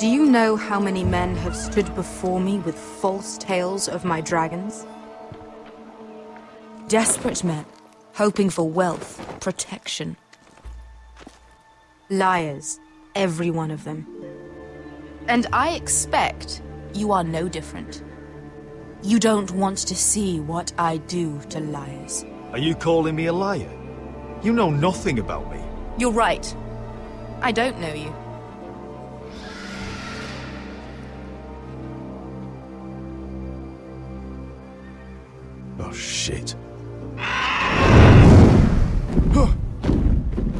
Do you know how many men have stood before me with false tales of my dragons? Desperate men, hoping for wealth, protection. Liars, every one of them. And I expect you are no different. You don't want to see what I do to liars. Are you calling me a liar? You know nothing about me. You're right. I don't know you. Oh, shit.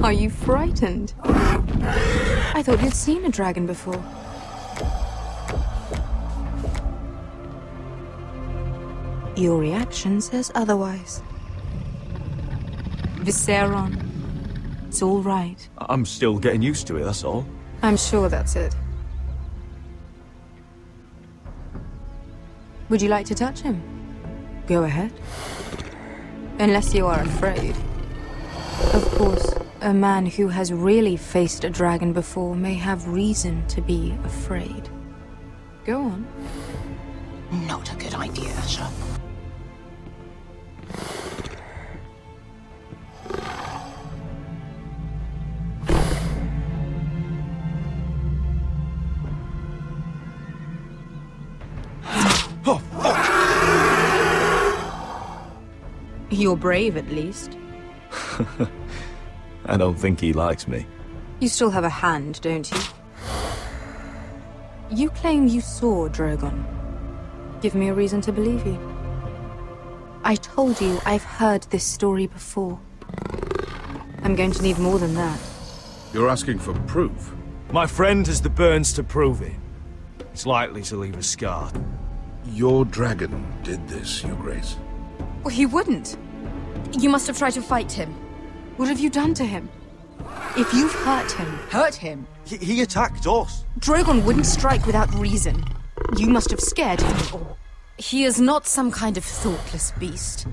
Are you frightened? I thought you'd seen a dragon before. Your reaction says otherwise. Visceron. It's all right. I'm still getting used to it, that's all. I'm sure that's it. Would you like to touch him? Go ahead. Unless you are afraid. Of course, a man who has really faced a dragon before may have reason to be afraid. Go on. Not a good idea, Asher. Oh, fuck! You're brave, at least. I don't think he likes me. You still have a hand, don't you? You claim you saw Drogon. Give me a reason to believe you. I told you I've heard this story before. I'm going to need more than that. You're asking for proof? My friend has the burns to prove it. It's likely to leave a scar. Your dragon did this, Your Grace. Well, he wouldn't. You must have tried to fight him. What have you done to him? If you've hurt him... Hurt him? He attacked us. Drogon wouldn't strike without reason. You must have scared him, or... He is not some kind of thoughtless beast.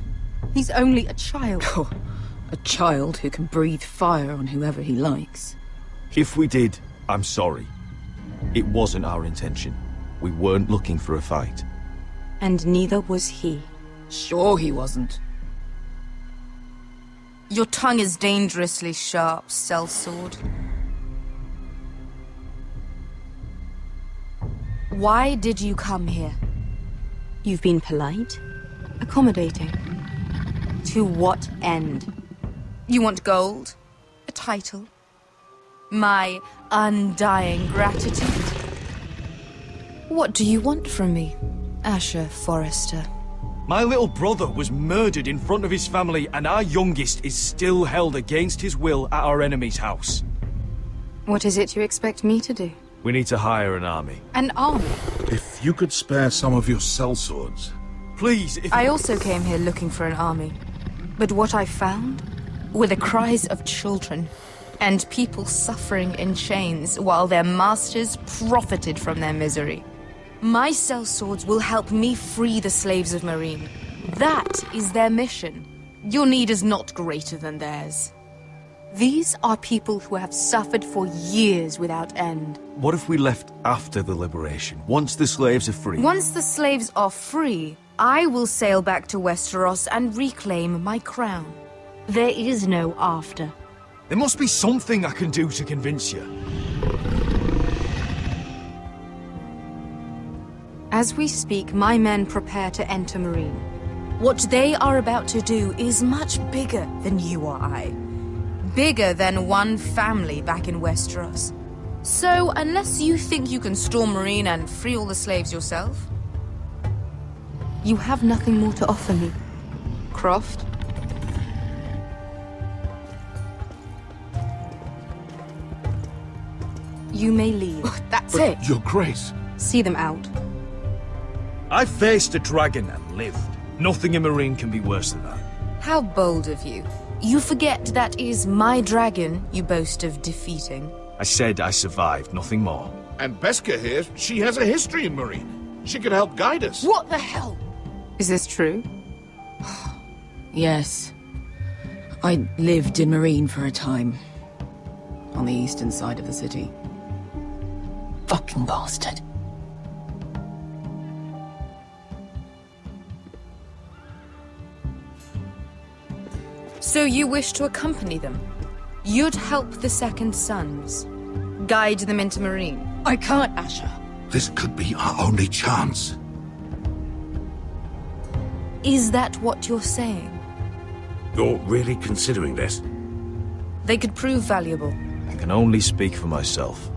He's only a child. Oh, a child who can breathe fire on whoever he likes. If we did, I'm sorry. It wasn't our intention. We weren't looking for a fight. And neither was he. Sure he wasn't. Your tongue is dangerously sharp, sellsword. Why did you come here? You've been polite, accommodating. To what end? You want gold? A title? My undying gratitude? What do you want from me, Asher Forrester? My little brother was murdered in front of his family, and our youngest is still held against his will at our enemy's house. What is it you expect me to do? We need to hire an army. An army? If you could spare some of your sellswords. Please, if... I also came here looking for an army. But what I found were the cries of children, and people suffering in chains while their masters profited from their misery. My sellswords will help me free the slaves of Meereen. That is their mission. Your need is not greater than theirs. These are people who have suffered for years without end. What if we left after the liberation, once the slaves are free? Once the slaves are free, I will sail back to Westeros and reclaim my crown. There is no after. There must be something I can do to convince you. As we speak, my men prepare to enter Meereen. What they are about to do is much bigger than you or I. Bigger than one family back in Westeros. So, unless you think you can storm Meereen and free all the slaves yourself, you have nothing more to offer me, Croft. You may leave. That's But, it. Your Grace. See them out. I faced a dragon and lived. Nothing in Meereen can be worse than that. How bold of you. You forget that is my dragon you boast of defeating. I said I survived, nothing more. And Beskha here, she has a history in Meereen. She could help guide us. What the hell? Is this true? Yes. I lived in Meereen for a time. On the eastern side of the city. fucking bastard. So you wish to accompany them? You'd help the Second Sons? Guide them into Marine? I can't, Asher. This could be our only chance. Is that what you're saying? You're really considering this? They could prove valuable. I can only speak for myself.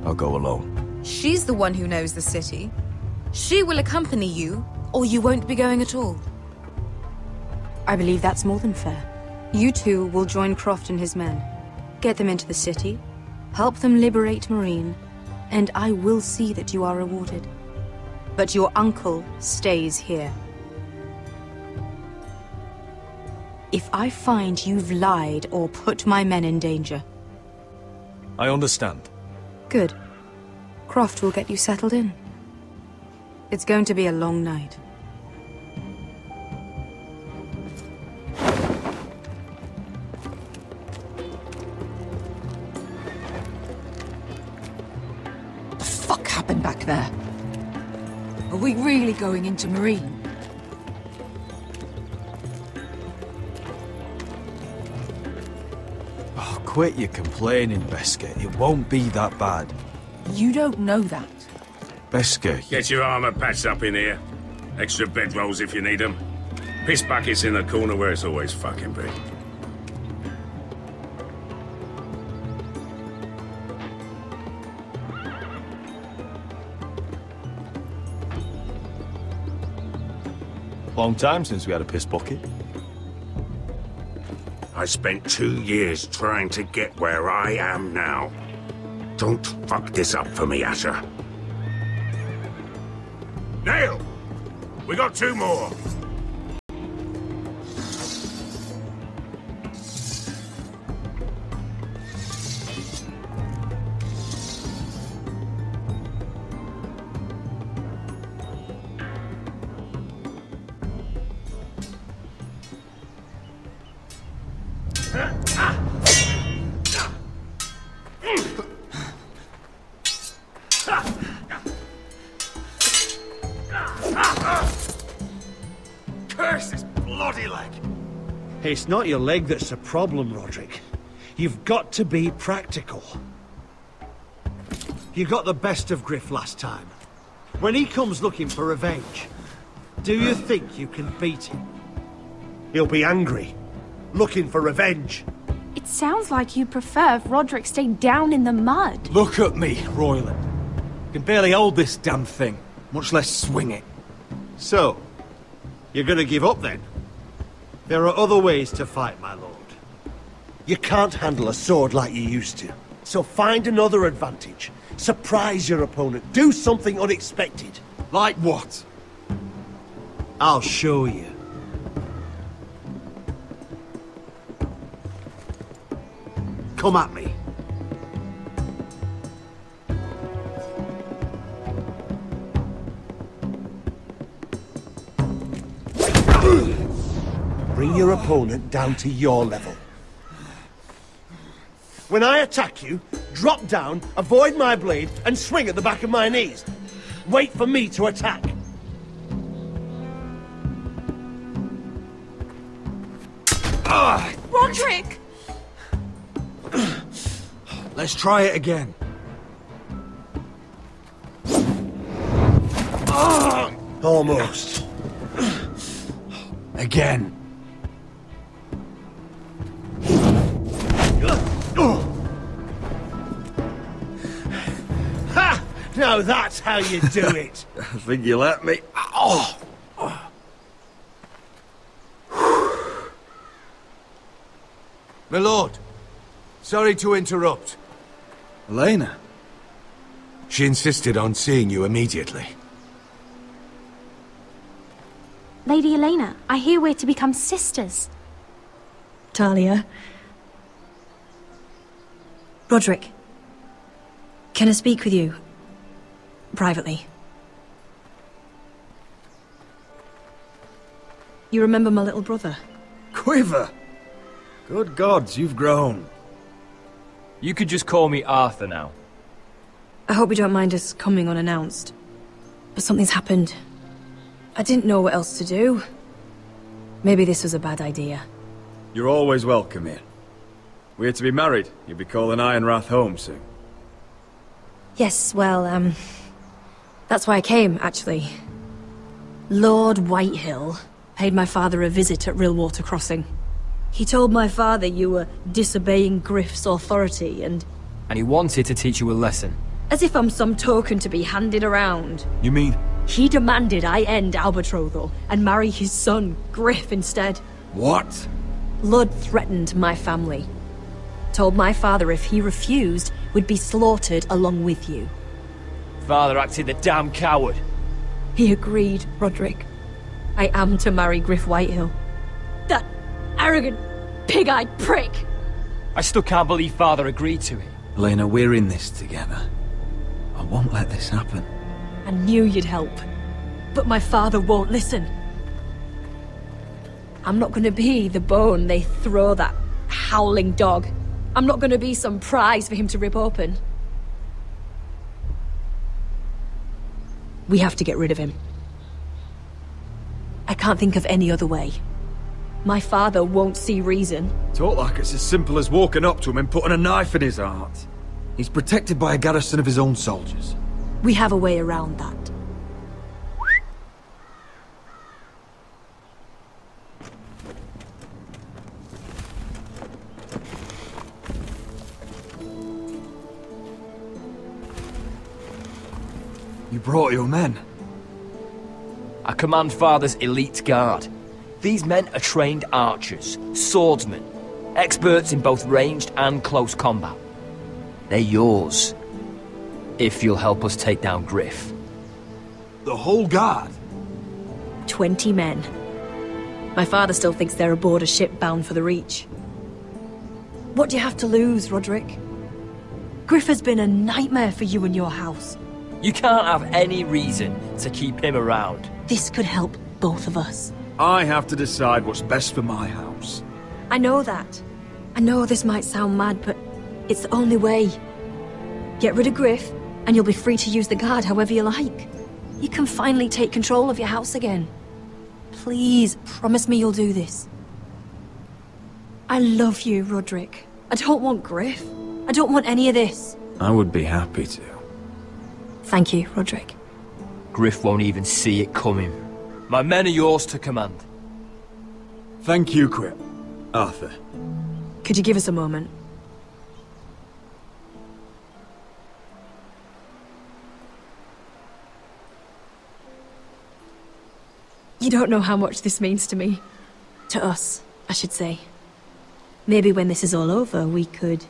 I'll go alone. She's the one who knows the city. She will accompany you, or you won't be going at all. I believe that's more than fair. You two will join Croft and his men. Get them into the city, help them liberate Marine, and I will see that you are rewarded. But your uncle stays here. If I find you've lied or put my men in danger... I understand. Good. Croft will get you settled in. It's going to be a long night. The fuck happened back there? Are we really going into Marine? Oh, quit your complaining, Beskar. It won't be that bad. You don't know that. Beskar, Get your armor patched up in here. Extra bedrolls if you need them. Piss buckets in the corner where it's always fucking been. long time since we had a piss bucket. I spent 2 years trying to get where I am now. Don't fuck this up for me, Asher. Nail! We got 2 more! Curse this bloody leg! It's not your leg that's the problem, Roderick. You've got to be practical. You got the best of Griff last time. When he comes looking for revenge, do you think you can beat him? He'll be angry, looking for revenge. It sounds like you prefer if Roderick stayed down in the mud. Look at me, Royland. I can barely hold this damn thing, much less swing it. So, you're gonna give up then? There are other ways to fight, my lord. You can't handle a sword like you used to. So find another advantage. Surprise your opponent. Do something unexpected. Like what? I'll show you. Come at me. Bring your opponent down to your level. When I attack you, drop down, avoid my blade, and swing at the back of my knees. Wait for me to attack. Roderick! Let's try it again. Almost. Again. Ha! Now that's how you do it. I think you let me. Oh! My lord, sorry to interrupt. Elena? She insisted on seeing you immediately. Lady Elena, I hear we're to become sisters. Talia. Roderick. Can I speak with you? Privately. You remember my little brother? Quiver! Good gods, you've grown. You could just call me Arthur now. I hope you don't mind us coming unannounced. But something's happened. I didn't know what else to do. Maybe this was a bad idea. You're always welcome here. We're to be married. You'll be calling Ironrath home soon. Yes, well, that's why I came, actually. Lord Whitehill paid my father a visit at Rillwater Crossing. He told my father you were disobeying Griff's authority and he wanted to teach you a lesson. as if I'm some token to be handed around. You mean? He demanded I end our betrothal and marry his son, Griff, instead. What? Lud threatened my family. Told my father if he refused, we'd be slaughtered along with you. Father acted the damn coward. He agreed, Roderick. I am to marry Griff Whitehill. That arrogant, pig-eyed prick! I still can't believe Father agreed to it. Elena, we're in this together. I won't let this happen. I knew you'd help. But my father won't listen. I'm not gonna be the bone they throw that howling dog. I'm not gonna be some prize for him to rip open. We have to get rid of him. I can't think of any other way. My father won't see reason. Talk like it's as simple as walking up to him and putting a knife in his heart. He's protected by a garrison of his own soldiers. We have a way around that. You brought your men. I command Father's elite guard. These men are trained archers, swordsmen, experts in both ranged and close combat. They're yours, if you'll help us take down Griff. The whole guard? 20 men. My father still thinks they're aboard a ship bound for the Reach. What do you have to lose, Roderick? Griff has been a nightmare for you and your house. You can't have any reason to keep him around. This could help both of us. I have to decide what's best for my house. I know that. I know this might sound mad, but it's the only way. Get rid of Griff, and you'll be free to use the guard however you like. You can finally take control of your house again. Please, promise me you'll do this. I love you, Roderick. I don't want Griff. I don't want any of this. I would be happy to. Thank you, Roderick. Griff won't even see it coming. My men are yours to command. Thank you, Quip. Arthur. Could you give us a moment? You don't know how much this means to me. To us, I should say. Maybe when this is all over, we could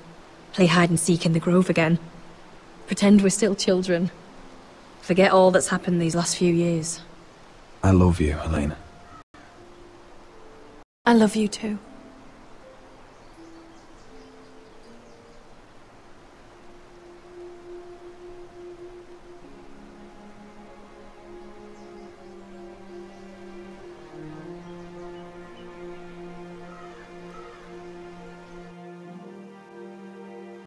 play hide and seek in the grove again. Pretend we're still children. Forget all that's happened these last few years. I love you, Elena. I love you too.